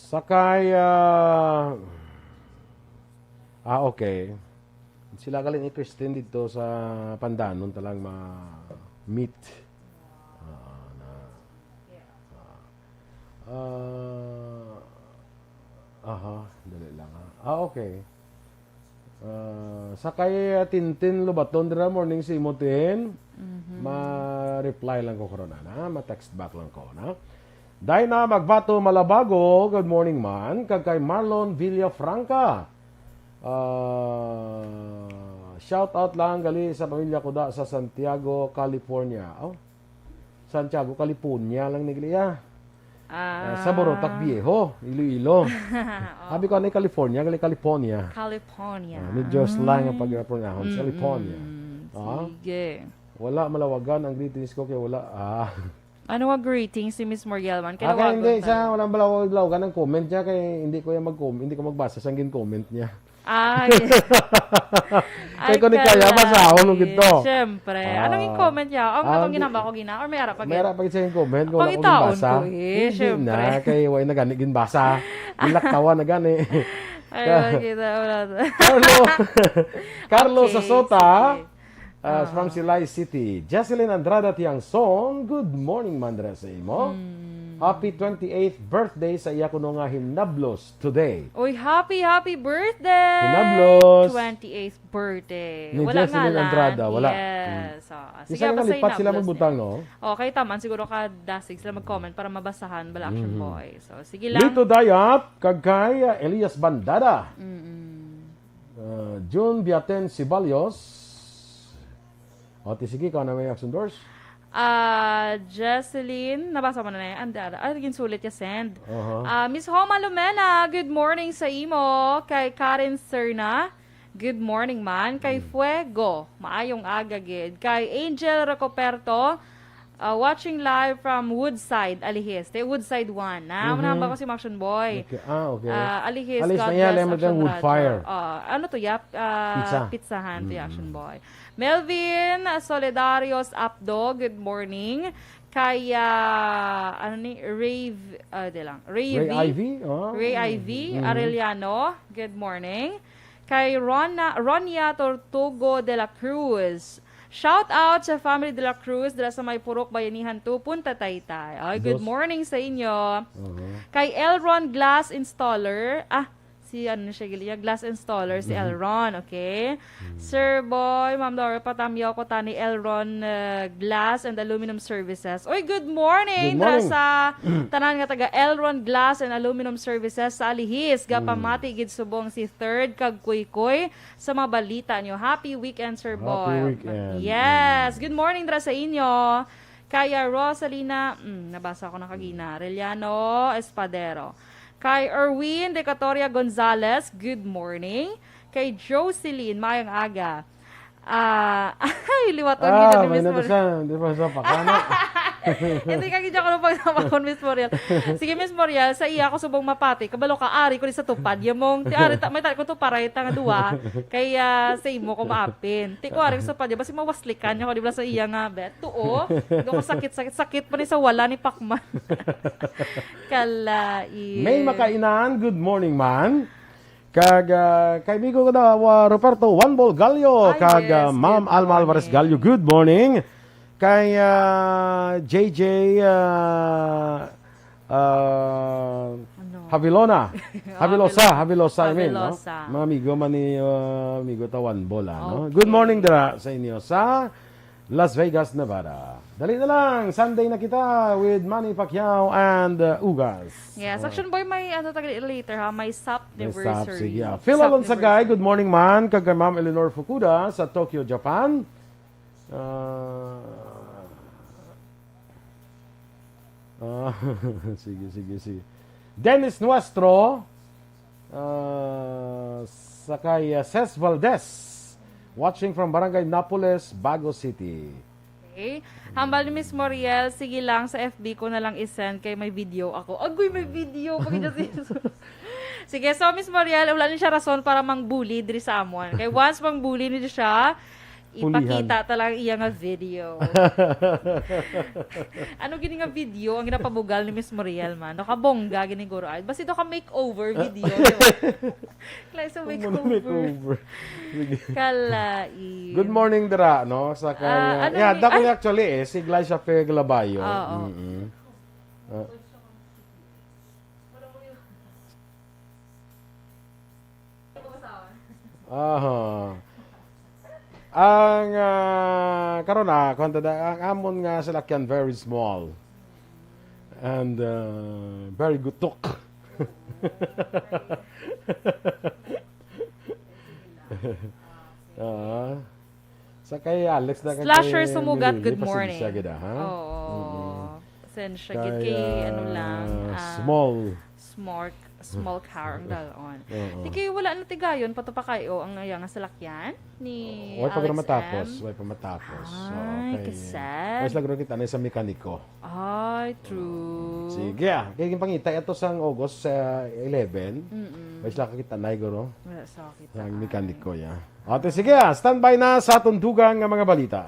Sakay, okay. Sila galing i-Christine dito sa Pandanon talang ma-meet. Dali lang okay. Sakay Tintin Lubaton dira morning si Imotin. Ma-reply lang ko karon na, ma-text back lang ko na. Dayna Magbato Malabago, good morning man. Kag kay Marlon Villafranca. Shout out lang gali sa pamilya ko da sa Santiago, California. Santiago, California lang nigliya. Sa Borotac Viejo, Iloilo. Sabi ko California, gali California. California. Medyo slang ang pag-pronounce. California. Sige. Wala malawagan ang greetings ko kaya wala. Ano nga greetings si Miss Morielman? Kaya hindi siya, walang malawagan ang comment niya kaya hindi ko hindi ko magbasa sa comment niya. Ay. Kaya ko ni kaya basa nung gito. Siyempre. Anong yung comment niya? Ang atong ginamba ko gina? Or may ara pa may ara pa siya yung comment kung wala ko Pangitaon basa. ko eh, siyempre. Na, kaya wala na gani ginbasa. Ilaktawa na gani. Ay, kita wala. Carlos Okay, Sasota. sige. From Silay City. Jocelyn Andrada Tiangson. Good morning, Mandra sa imo. Happy 28th birthday sa iya kuno nga hinablos today. Uy, happy birthday! Hinablos! 28th birthday. Ni Wala Jocelyn nga lang. Andrada, wala. Yes. Sige, Isa nga basta lipat sila hinablos magbutang, niya. no? Okay, taman. Siguro ka dasig sila mag-comment para mabasahan bala Aksyon Boy. So, sige lang. Lito Dayat, kagkay Elias Bandada. June Biaten Sibalios. O, sige ka na may Aksyon Doors. Jesseline, nabasa mo na yan. Naging sulit ya send. Uh-huh. Miss Homa Lumena, good morning sa imo. Kay Karen Serna, good morning man. Kay Fuego, maayong agagid. Kay Angel Recoperto, watching live from Woodside, Alihis. Woodside 1. Manamba ko si Action Boy. Okay. Okay. Alihis, Alis God na yan, bless lemon Action ng wood Radio. fire. Ano to, yap? Pizza. Pizzahan to, Action Boy. Melvin Solidarios Apdo, good morning. Kaya, Ray Ivy? Ray Ivy Arellano, good morning. Kay Ronia Tortugo de la Cruz. Shout out sa family de la Cruz dala sa may Purok Bayanihan 2, Punta Taytay. Ay, good morning sa inyo. Kay Elron Glass Installer. Si glass installer, si Elron, okay? Sir Boy, Ma'am Dora, patamyaw ko tani Elron Glass and Aluminum Services. Oy, good morning! Good morning. Sa tanan nga taga Elron Glass and Aluminum Services sa Alihis. Gapamati gid subong si Third kag Kuy sa mga balita nyo. Happy weekend, Sir Boy. Happy weekend. Yes! Good morning dra sa inyo. Kaya Rosalina, nabasa ko na kagina. Reliano Espadero. Kay Erwin Decatoria Gonzalez, good morning. Kay Jocelyn, mayang aga. Liwaton kita ni Miss Moriel. Hindi pa sa pakana. Hindi ka gidya ko nung pagsamakon, Miss Moriel. Sige, Miss Moriel, sa iya ako subong mapati. Kabalo ka, ari ko sa tupad. Yamong, may tali ko to paray, tanga duwa. Kaya sa imo ko maapin. Ti ko, ari ko sa tupad. Basi mawaslikan niya ko, di ba sa iya nga, bet. Tuo, doon ko sakit pa ni sa wala ni Pacman. Kalai. May makainan, good morning man. Kaibigo ko na, Roberto Juanbol Gallo. Yes, Ma'am good Alma Alvarez morning. Gallo, good morning. Kay JJ Havilona. Havilosa, I mean. No? Havilosa. Mga amigo man ni amigo Tawan Bola. No? Okay. Good morning dira sa inyo sa Las Vegas, Nevada. Dali na lang, Sunday na kita with Manny Pacquiao and Ugas. Yes, Action Boy, may later ha, may SAP anniversary. Sige. Phil Alonsagay, good morning man. Kag Ma'am Eleanor Fukuda sa Tokyo, Japan. Sige. Dennis Nuestro, sakay Ces Valdez, watching from Barangay Napoles, Bago City. Okay. Hambal ni Miss Moriel, sige lang, sa FB ko na lang isend kay may video ako. Agoy, may video. Sige, so Miss Moriel, wala niya siya rason para mang-bully diri sa amon. Kay once mang-bully niya siya, ipakita talaga iya nga video. Ano gini nga video ang ginapabugal ni Miss Moriel man? Nakabongga gini guro ay. Basta ito ka makeover video, di ba? Klase makeover. Kalai. Good morning dira, no? Sa kanya. Dako ni actually si Glycia Peglabayo. Oo. Ang karon ang amon nga salakyan very small and very gutok. Sa kay Alex na Slasher sumugat, good morning. Siya gid ha. Oo. Send siya gid kay ano lang. Small. Smart. small car ang dalon. Di kayo wala na tigayon, pato pa kayo ang nga salakyan ni Way pa Alex matapos. M. Way pa matapos. Ay, kasad. Mas lagro kita na sa mekaniko. Ay, true. Sige kaya yung pangita ito sang August 11. Mas lang kita na iguro. Wala sa kita. Ang mekaniko ya. Ate sige, standby na sa tundugang nga mga balita.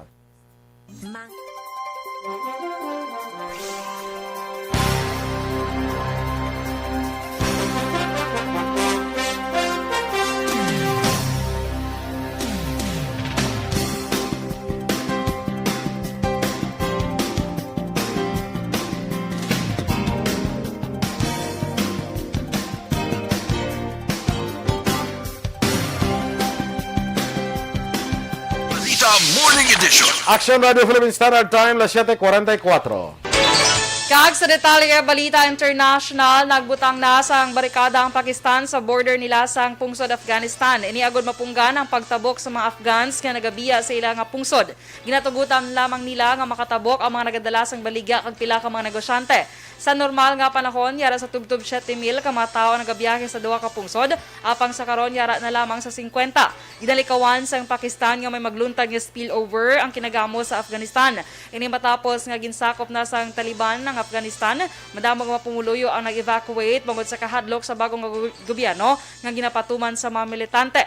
Balita Morning Edition. Aksyon Radio Philippine Standard Time, las 7:44. Kag sa detalye nga balita international, nagbutang na sang barikada ang Pakistan sa border nila sang pungsod Afghanistan. Iniagod mapunggan ang pagtabok sa mga Afghans nga nagabiya sa ilang nga pungsod. Ginatugutan lamang nila nga makatabok ang mga nagadala sang baligya kag pila ka mga negosyante. Sa normal nga panahon, yara sa tubtub 7,000 ka mga tao nagabiyahe sa duwa ka pungsod, apang sa karon yara na lamang sa 50. Ginalikawan sang Pakistan nga may magluntad nga spillover ang kinagamo sa Afghanistan. Ini matapos nga ginsakop na sang Taliban ng Afghanistan, madamog mga pumuluyo ang nag-evacuate bangod sa kahadlok sa bagong gobyerno nga ginapatuman sa mga militante.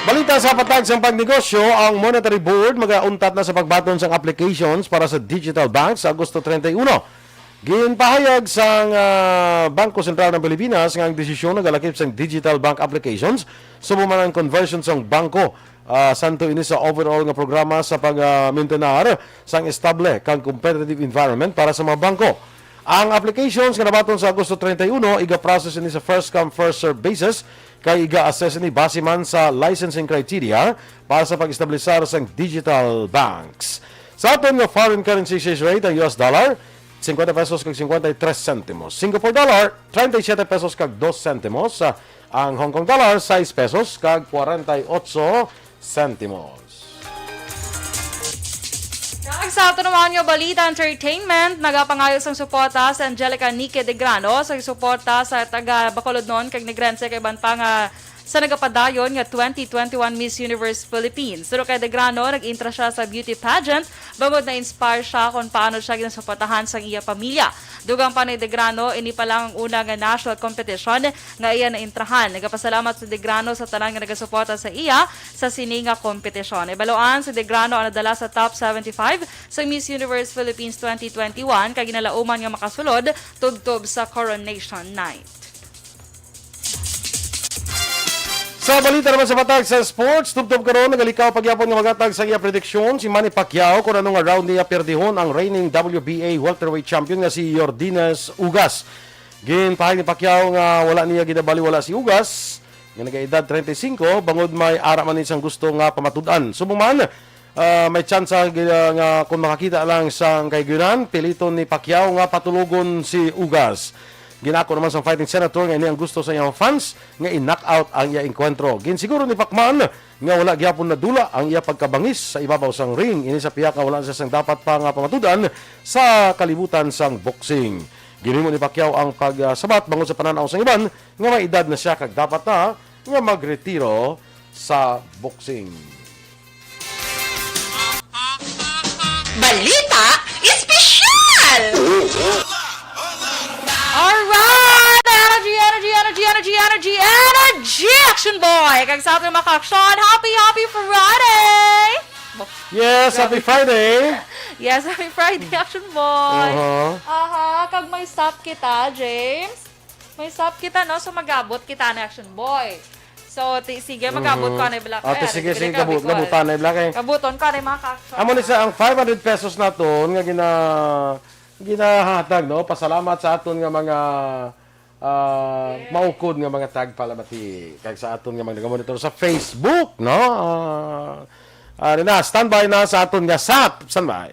Balita sa patag sa pagnegosyo, ang Monetary Board magauntat na sa pagbaton sang applications para sa digital banks sa Agosto 31. Ginpahayag sang Bangko Sentral ng Pilipinas nga ang desisyon nagalakip sang digital bank applications sumuman ang conversion sang bangko santo ini sa overall nga programa sa pag-maintenar sang estable kang competitive environment para sa mga bangko. Ang applications nga nabaton sa Agosto 31 iga-process ini sa first come first serve basis kay iga-assess ni base man sa licensing criteria para sa pag-establisar sang digital banks. Sa aton nga foreign currency exchange rate ang US dollar 50 pesos kag 53 centimos. Singapore dollar 37 pesos kag 2 centimos. Ang Hong Kong dollar 6 pesos kag 48 centimos. Sa ato naman nga balita entertainment, nagapangayos ang suporta sa Angelica Nike de Grano sa suporta sa taga Bacolod noon kag Negrense kay bantang sa nagapadayon nga 2021 Miss Universe Philippines. Pero kay de Grano, nag-intra siya sa beauty pageant bangod na-inspire siya kung paano siya ginasuportahan sa iya pamilya. Dugang pa ni de Grano, ini pa lang ang una nga national competition nga iya na-intrahan. Nagapasalamat si de Grano sa tanan nga nagasuporta sa iya sa sininga kompetisyon. Ibaloan si de Grano ang nadala sa top 75 sa Miss Universe Philippines 2021 kag ginalauman nga makasulod tugtob sa Coronation Night. Sa balita naman sa patag sa sports, tubtob karon nagalikaw pagyapon nga magatag sa iya prediksyon si Manny Pacquiao kung anong round niya perdihon ang reigning WBA welterweight champion nga si Yordenes Ugas. Ginpahayag ni Pacquiao nga wala niya ginabaliwala si Ugas nga nagaedad 35 bangod may ara man isang gusto nga pamatud-an. Sumuman may tsansa nga kung makakita lang sang kay Duran, piliton ni Pacquiao nga patulugon si Ugas. Ginako naman sa fighting senator nga ini ang gusto sa iyang fans nga i-knockout ang iya enkwentro. Ginsiguro ni Pacman nga wala gyapon na dula ang iya pagkabangis sa ibabaw sang ring. Ini sa piyaka wala sa sang dapat pa nga pamatudan sa kalibutan sang boxing. Ginhimo ni Pacquiao ang pagsabat bangod sa pananaw sang iban nga may edad na siya kag dapat na nga magretiro sa boxing. Balita Espesyal! Alright! Energy! Action boy! Kag sa ating mga action, happy Friday! Yes, happy Friday! Yes, happy Friday, action boy! Uh-huh. Kag may stop kita, James. May stop kita, no? So magabot kita na action boy. So, sige, magabot ka na yung black. Ate, sige, gabutan na yung black. Gabuton ka na yung mga action. Amo ni sa ang 500 pesos na to nga ginahatag, no? Pasalamat sa aton nga mga maukod nga mga tagpalamati kay sa aton nga mga nagamonitor sa Facebook, no? Standby na sa aton nga SAP. Standby.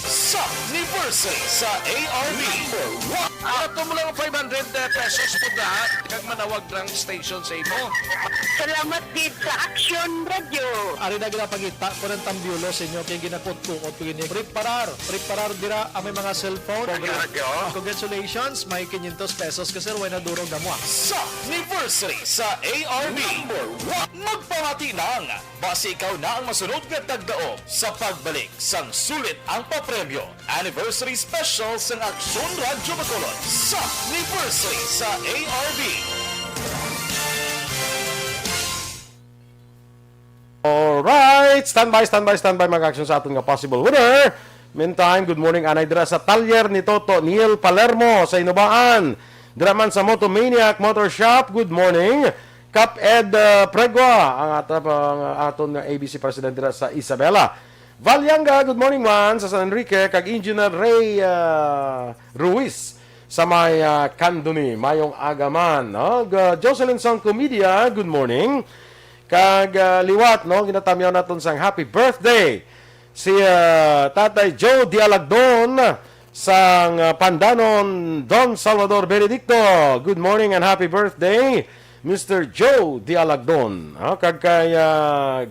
SAP ni Versa sa ARV. Ato mo lang 500 pesos po na kag manawag ng station sa imo. Salamat din sa Aksyon Radio. Ari na ginapagita ko ng tambyulo sa inyo kaya ginapot-tukot ko gini. Preparar dira ang may mga cellphone. Congratulations, may 500 pesos kasi way na durog na mo. Sa anniversary sa ARB. Magpamati ng base ikaw na ang masunod nga tagdaog sa pagbalik sang sulit ang papremyo. Anniversary special sa Aksyon Radio Bacolod sa anniversary sa ARB. Alright, standby mag-action sa aton nga possible winner. Meantime, good morning anay dira sa talyer ni Toto Neil Palermo sa Inubaan. Dira man sa Motomaniac Motor Shop, good morning. Cap Ed Pregua, ang aton nga ABC President dira sa Isabela. Valyanga, good morning man sa San Enrique, kag Engineer Ray Ruiz sa may Candoni, mayong agaman. No? Jocelyn Song Comedia, good morning. Kag liwat, no, ginatamyaw naton sang happy birthday si Tatay Joe Dialagdon sang Pandanon Don Salvador Benedicto. Good morning and happy birthday, Mr. Joe Dialagdon. Kag kay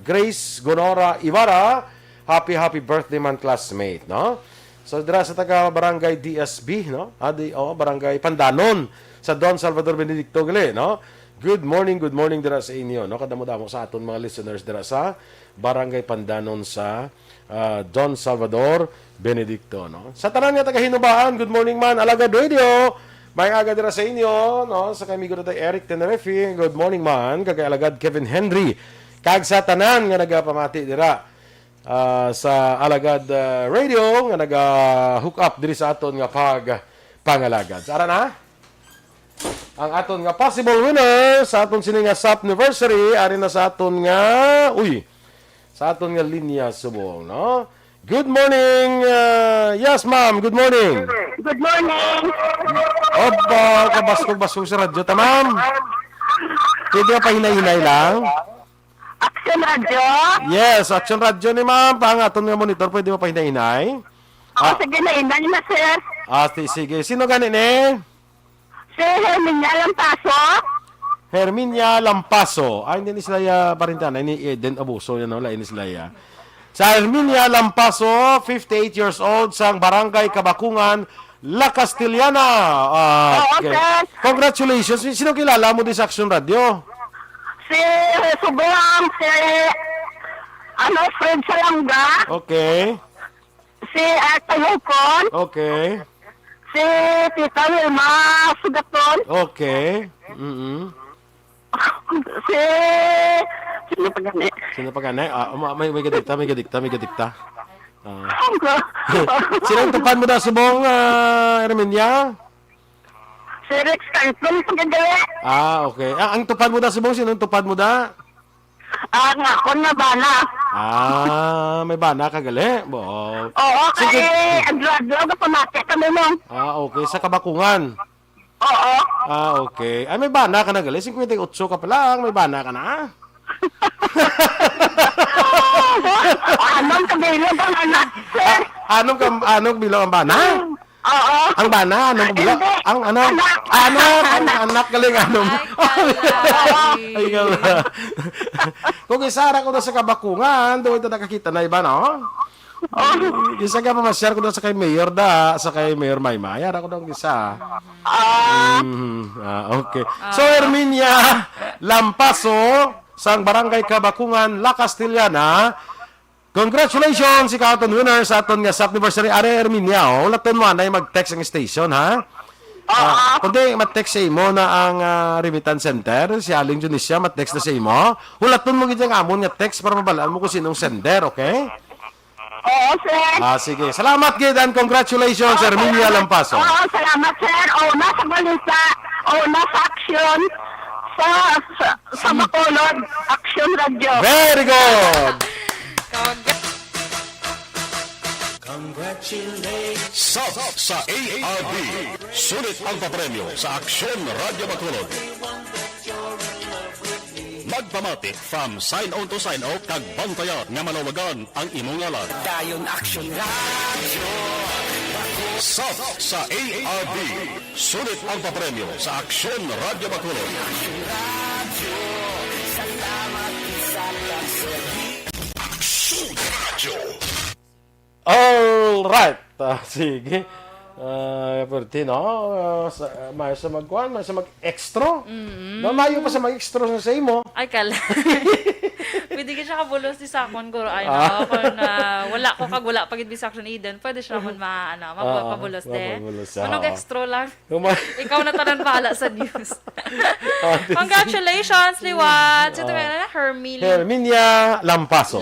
Grace Gonora Ibarra, happy birthday man classmate, no? So dira sa taga Barangay DSB, no? Barangay Pandanon sa Don Salvador Benedicto gali, no? Good morning dira sa inyo, no? Kadamo-damo sa aton mga listeners dira sa Barangay Pandanon sa Don Salvador Benedicto, no? Sa tanan nga taga Hinubaan, good morning man, Alagad Radio. May aga dira sa inyo, no? Sa kami ko Eric Tenerife, good morning man, kag Alagad Kevin Henry. Kag sa tanan nga nagapamati dira sa Alagad Radio nga naga-hook up diri sa aton nga pangalagad. Sara na? Ang aton nga possible winner sa aton sini nga SAP anniversary ari na sa aton nga sa aton nga linya subong, no? Good morning. Yes, ma'am. Good morning. Good morning. Opa, kabaskog-baskog sa radyo ta, ma'am. Pwede pa hinay-hinay lang. Aksyon Radio. Yes, Aksyon Radio ni ma'am. Pang aton nga monitor, pwede pa hinay-hinay. Sige na, inay na, sir. Sige. Sino ganin eh? Si Herminia Lampaso. Herminia Lampaso. Hindi ni sila parintana. Ini Eden Abuso. Yan wala. Ini sila sa Herminia Lampaso, 58 years old, sang Barangay Kabakungan, La Castellana. Okay. Congratulations. Sino kilala mo din sa Aksyon Radio? Si Subang, si Fred Salanga. Okay. Si Ate Yukon. Okay. Si Tita Wilma Sugaton. Okay. Si... Sino pa gani? May gadikta. Sino ang tupan mo na subong, Herminia? Si Rex Cantón pagkagawa. Okay. Ang tupan mo na subong, sino ang tupan mo na? Nga ako na bana. May bana ka gali? Oo, kaya adlo-adlo ka pamati kami mo. Okay. Sa Kabakungan? Oo. Okay. May bana ka na gali? 58 ka pa lang, may bana ka na? Anong kabilang ang anak, sir? Anong bilang ang bana? Oo. Ang bana, anong bilang? Ang anak galing anong. Ay, gala. Kung isara ko na sa Kabakungan, doon ito nakakita na iba, no? Isa ka pa ma-share ko na sa kay Mayor sa kay Mayor Maymay. Ara ko na isa. Okay. So, Herminia Lampaso, sang Barangay Kabakungan, La Castellana. Congratulations, ikaw aton winner sa aton nga SAP anniversary. Are Herminia, laton mo na mag-text ang station, ha? Kundi mag-text sa imo na ang remittance center, si Aling Junicia, mag-text na sa imo. Hulaton mo gid ang amon nga text para mabalaan mo kung sinong sender, okay? Oo, sir. Sige. Salamat gid and congratulations, Herminia Lampaso. Oo, salamat, sir. Nasa Balita. Nasa Aksyon. Sa Bacolod, Aksyon Radio. Very good! Sub sa ARB. Sulit ang papremyo sa Aksyon Radio Bacolod. Magpamati from sign on to sign out kag bantayan nga manawagan ang imong ngalan. Dayon Aksyon Radio. Pasok sa ARB. Sulit ang papremyo sa Aksyon Radio Bacolod. Aksyon Radio. Alright. Sige. Pwede, no? May sa magkuhan, may sa mag-extra. Mayo pa sa mag-extra sa imo. Ay, kala. Pwede ka siya kabulos di sakon ko. Ay, no? Kung wala ko kagula pag sa Aksyon Eden, pwede siya naman mapabulos de. Manog extra lang. Ikaw na tanan pala sa news. Congratulations, Liwat! Ito nga na, Herminia Lampaso.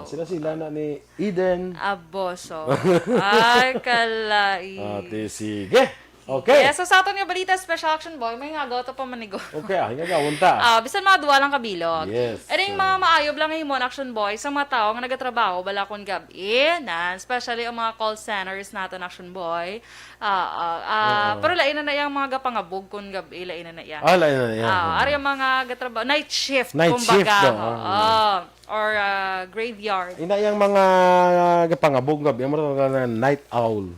Sila na ni Eden. Aboso. Ay, kalai. Sige. Okay. Yeah, so sa aton nga balita, Special Action Boy, may nga to pa manigo. Okay, nga gawon ta. Bisan mga duwa lang kabilog. Yes. Ering mga maayob lang himon Action Boy sa mga tao nga nagatrabaho bala kon gabi, especially ang mga call centers naton Action Boy. Pero lain na yung mga gapangabog kon gabi, lain na yan. Lain na yan. Ari ang mga gatrabaho, night shift kumbaga. or graveyard. Ina yung mga gapangabog gabi, mo na night owl.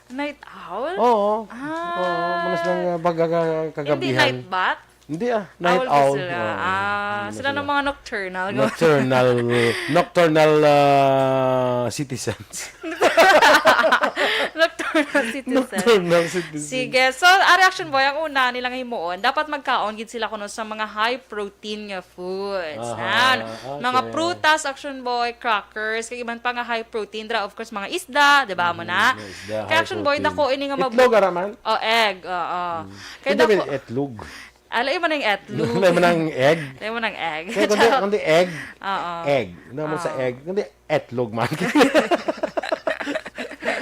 Night owl? Oo. Manas lang kagabihan. Hindi night bat? Hindi night owl. Sila ng mga nocturnal. Nocturnal citizens. Nocturnal citizens. Sige. So, Action Boy, ang una nilang himuon, dapat magkaon gid sila kuno sa mga high-protein nga foods. Mga prutas, Action Boy, crackers, kay iban pa nga high-protein. Of course, mga isda, di ba mo na? Kaya Action Boy, dako ini nga itlog araman? Egg. Kaya dako itlog. Alay mo ng etlog. Alay mo ng egg. Alay mo ng egg. Kaya kundi egg. Egg. Naman sa egg. Kundi etlog man.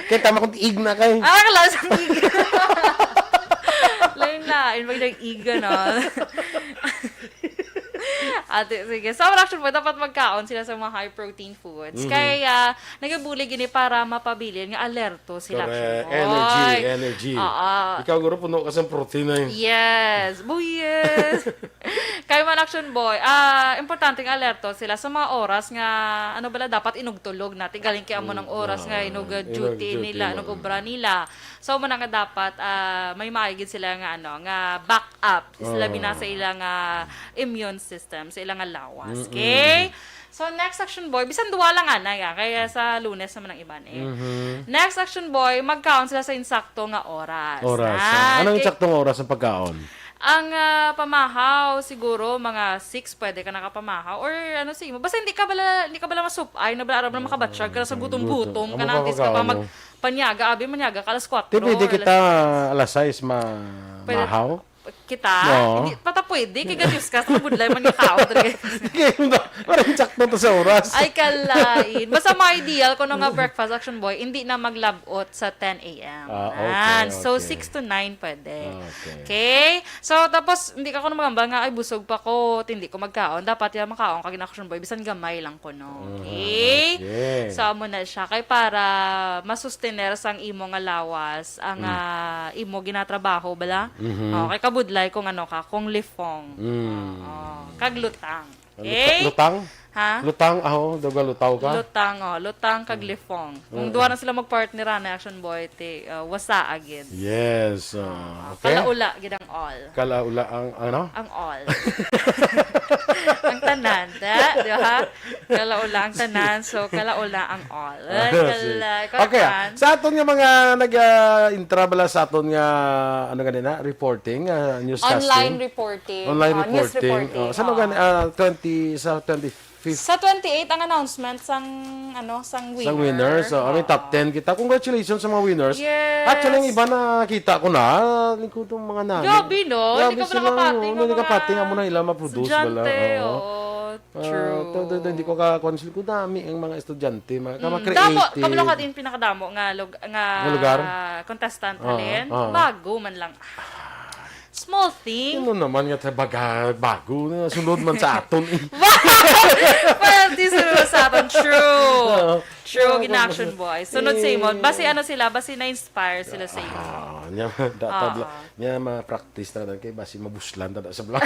Kaya tama kundi ig na kayo. Kala sa ig. Lain, wag ng ig, no? Sige. So, Action Boy, dapat magkaon sila sa mga high-protein foods. Kaya, nagabuli gini para mapabilin nga alerto sila. Energy. Ikaw, guro, puno ka sa protein na yun. Yes. Yes. Kaya man, Action Boy, importante nga alerto sila sa mga oras nga, dapat inugtulog natin. Galing kaya mo ng oras nga, inug-duty nila, inug-obra nila. So, muna nga dapat, may maigid sila nga, nga back-up. Sila binasa ilang immune system sa ilang lawas. Okay? So, next Action Boy, bisan duwa lang kaya sa Lunes naman ang iban Next Action Boy, magkaon sila sa insakto nga oras. Anong insaktong oras ng pagkaon? Ang pamahaw, siguro, mga 6 pwede ka nakapamahaw. Or siguro, basta hindi ka bala masupay, nabala na makabatsyag ka na sa gutom-gutom ka natin ka pa magpanyaga, manyaga ka alas 4. Pwede kita alas 6 mahaw? Kita? Hindi, pata pwede. Kaya ganyos ka. Sa budlay man yung kao. Parang sakto to sa oras. Ay, kalain. Basta ma-ideal kung nga breakfast Action Boy, hindi na maglabot sa 10 a.m. Okay. So, 6 to 9 pwede. Okay? So, tapos, hindi ka ko na magamba nga, ay, busog pa ko, hindi ko magkaon. Dapat yan makaon kagin Action Boy. Bisan gamay lang ko, no? Okay? So, amo na siya. Kay para masustener sang imo nga lawas, ang imo ginatrabaho, bala? Okay, kabudlay kung kung lifong. Kaglutang. Okay? Lutang? Ha? Lutang, daga lutaw ka? Lutang kag lifong. Kung duwa na sila mag-partner na Action Boy, wasa agad. Yes. Okay. Kalaula, gid ang all. Kalaula ang Ang all. Ang tanan, di ba? Kalaula ang tanan, so kalaula ang all. Okay. Sa aton nga mga nag-intrabala sa aton nga reporting, newscasting. Online reporting. News reporting. Sa mga 20 sa 25 sa 28 ang announcement sang winner. Sang winner. So, may top 10 kita. Congratulations sa mga winners. Yes. Actually, yung iba na kita ko na, lingkod yung mga nani. Gabi, no? Hindi ka pala kapating. Hindi ka pating mo na ilang ma-produce. Estudyante, true. Hindi ko ka-consul ko dami ang mga estudyante. Creative. Kabalo ka din pinakadamo nga lugar? Contestant halin. Bago man lang. Small thing. Ano naman nga bago na sunod man sa aton. Parang di sunod sa aton. True. True, gina-Action Boy. Sunod sa imon. Basi basi na-inspire sila sa imon. Niya ma-practice na kay basi mabuslan na sa vlog.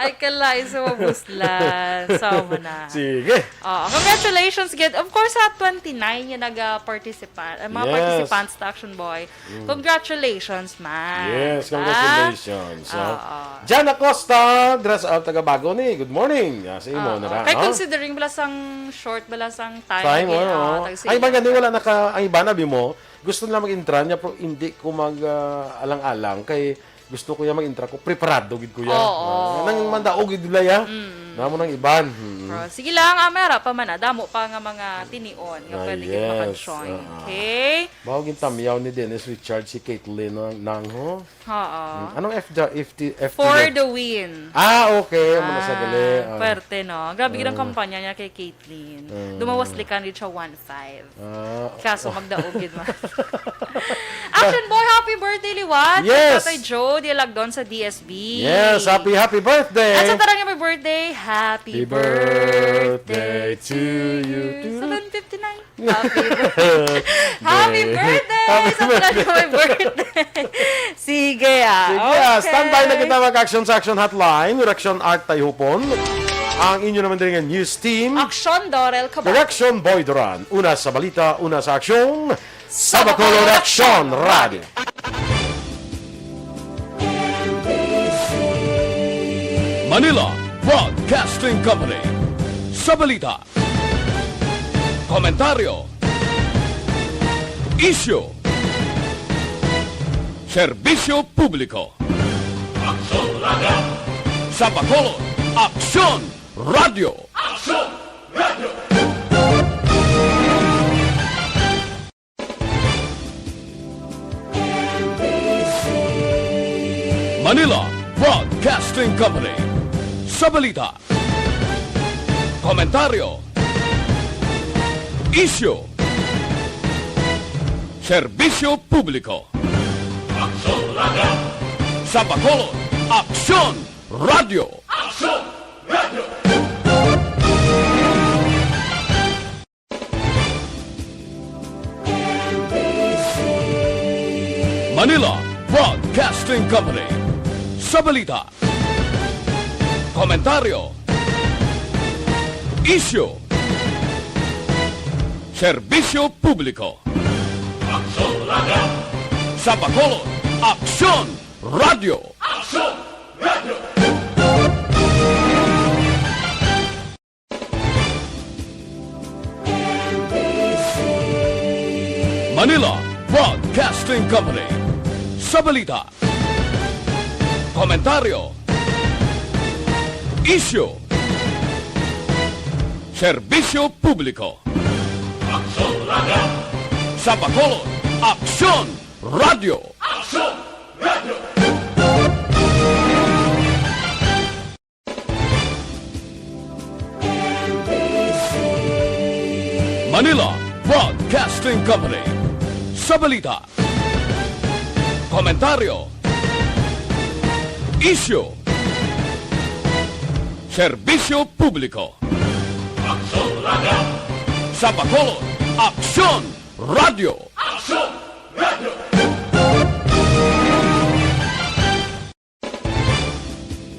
Ay, kalay sa mabuslan. Sama na. Sige. Congratulations, Gid. Of course, sa 29 yung nag-participant, mga Yes. participants to Action Boy. Congratulations, man. Yes, Diba? congratulations. So, Oo. Jan Acosta, dress up taga-bago ni. Good morning. Sa imo na ra. Kaya no? considering balasang short, balasang time. Time, lagi, ano. tag-sige. Ay, maganda, wala ang iba na mo. Gusto nila mag-intra niya, pero hindi ko mag-alang-alang. Kay gusto ko ya mag-intra ko, preparado, gid ko ya. Nang mandaog, gid nila ya. Namo nang iban. Sige lang, mera pa man. Damo pa nga mga tinion. Nga pwede yes. maka-join. Okay? Bawagin tamyaw ni Dennis Richard, si Caitlin nang ho. Oo. Anong FT? For the win. Okay. Muna sa gali. Pwerte, no? Grabe ang kampanya niya kay Caitlin. Dumawas likan rin siya 1.5. Kaso magdaugid man. Action Boy, happy birthday, Liwat! Yes! Tatay Joe, dialag doon sa DSB. Yes, happy birthday! At sa tarang niya may birthday, happy birthday to you. 7:59. Happy birthday! Sa tarang niya may birthday. Sige, Sige, standby na kita mag-action sa Action Hotline. Direction Art Tayhupon. Ang inyo naman din ng news team. Aksyon, Dorel, Cabatu. Direction Boy Duran. Una sa balita, una sa aksyon. Sa Bacolod Action Radio. Manila Broadcasting Company. Sa balita, komentaryo, issue, serbisyo publiko. Sa Bacolod Action Radio. Manila Broadcasting Company. Sa balita, komentaryo, issue, serbisyo publiko. Sa Bacolod Action Radio. Manila Broadcasting Company. Sa balita, komentaryo, issue, serbisyo publiko. Sa Bacolod Action Radio. Manila Broadcasting Company. Sa balita, komentaryo, issue, serbisyo publiko. Sa Bacolod Action Radio. Manila Broadcasting Company. Sa balita, komentaryo, issue, serbisyo publiko. Sa Bacolod Action Radio.